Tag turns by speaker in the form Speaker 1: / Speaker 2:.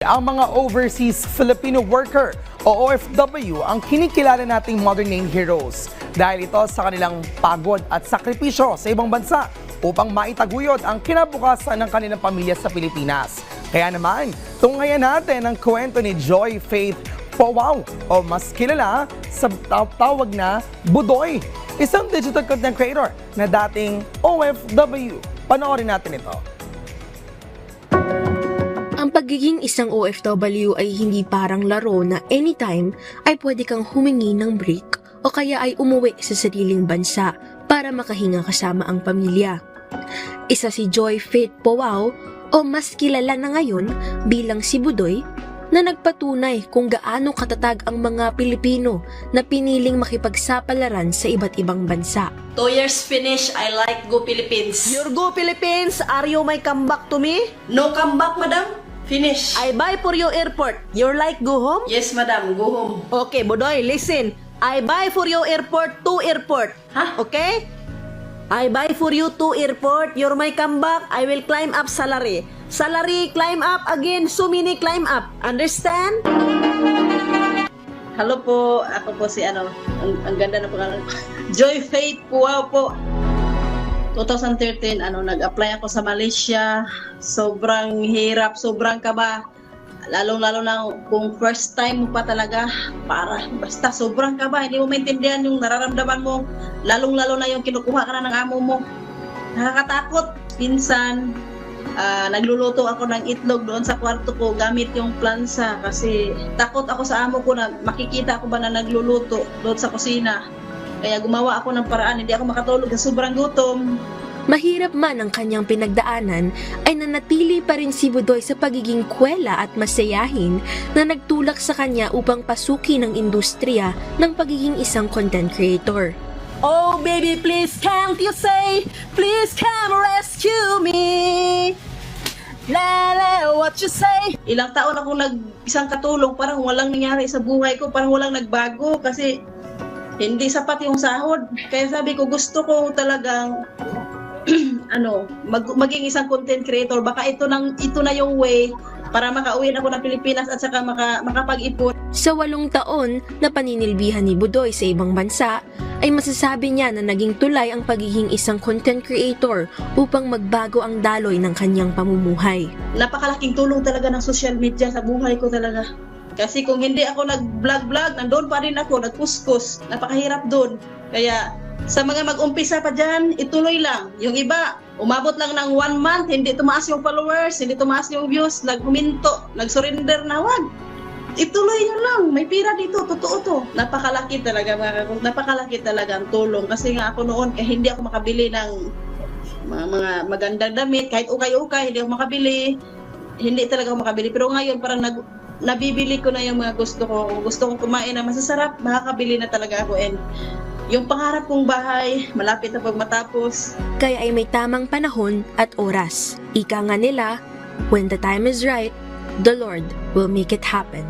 Speaker 1: Ang mga overseas Filipino worker o OFW ang kinikilala nating modern name heroes dahil ito sa kanilang pagod at sakripisyo sa ibang bansa upang maitaguyod ang kinabukasan ng kanilang pamilya sa Pilipinas. Kaya naman, tunghayan natin ang kwento ni Joy Faith Powao o mas kilala sa tawag na Budoy, isang digital content creator na dating OFW. Panoorin natin ito.
Speaker 2: Ang pagiging isang OFW ay hindi parang laro na anytime ay pwede kang humingi ng break o kaya ay umuwi sa sariling bansa para makahinga kasama ang pamilya. Isa si Joy Faith Powao o mas kilala na ngayon bilang si Budoy na nagpatunay kung gaano katatag ang mga Pilipino na piniling makipagsapalaran sa iba't ibang bansa.
Speaker 3: 2 years finish, I like Go Philippines.
Speaker 4: Your Go Philippines, are you may come back to me?
Speaker 3: No come back, madam. Finish.
Speaker 4: I buy for your airport. Your like go home?
Speaker 3: Yes, madam. Go home.
Speaker 4: Okay, Budoy, listen. I buy for your airport to airport.
Speaker 3: Huh?
Speaker 4: Okay? I buy for you to airport. Your may come back, I will climb up salary. Salary, climb up again, so many climb up. Understand?
Speaker 3: Hello po. Ako po si ang ganda na pangalan ko. Joy Faith Powao po. 2013, nag-apply ako sa Malaysia. Sobrang hirap, sobrang kaba. Lalong-lalo na kung first time mo pa talaga, basta sobrang kaba. Hindi mo maintindihan yung nararamdaman mo. Lalong-lalo na yung kinukuha ka na ng amo mo. Nakakatakot. Pinsan, nagluluto ako ng itlog doon sa kwarto ko gamit yung plansa kasi takot ako sa amo ko na makikita ako ba na nagluluto doon sa kusina. Kaya gumawa ako ng paraan, hindi ako makatulog sa sobrang gutom.
Speaker 2: Mahirap man ang kanyang pinagdaanan, ay nanatili pa rin si Budoy sa pagiging kwela at masayahin na nagtulak sa kanya upang pasukin ang industriya ng pagiging isang content creator.
Speaker 4: Oh baby, please can't you say, please come rescue me. Lala, what you say?
Speaker 3: Ilang taon ako isang katulong, parang walang nangyari sa buhay ko, parang walang nagbago kasi hindi sapat yung sahod. Kaya sabi ko, gusto ko talagang maging isang content creator. Baka ito na yung way para makauwi ako ng Pilipinas at saka makapag-ipon.
Speaker 2: Sa 8 taon na paninilbihan ni Budoy sa ibang bansa, ay masasabi niya na naging tulay ang pagiging isang content creator upang magbago ang daloy ng kanyang pamumuhay.
Speaker 3: Napakalaking tulong talaga ng social media sa buhay ko talaga. Kasi kung hindi ako nag-vlog, nandoon pa rin ako, nagkuskus. Napakahirap doon. Kaya sa mga mag-umpisa pa dyan, ituloy lang. Yung iba, umabot lang ng 1 month, hindi tumaas yung followers, hindi tumaas yung views, naghuminto, nag-surrender na, wag. Ituloy nyo lang, may pira dito, totoo to. Napakalaki talaga ang tulong. Kasi nga ako noon, hindi ako makabili ng mga magandang damit, kahit ukay-ukay, hindi ako makabili. Hindi talaga ako makabili. Pero ngayon, parang nabibili ko na yung mga gusto ko. Kung gusto kong kumain na masasarap, makakabili na talaga ako. And yung pangarap kong bahay, malapit na pag matapos.
Speaker 2: Kaya ay may tamang panahon at oras. Ika nga nila, when the time is right, the Lord will make it happen.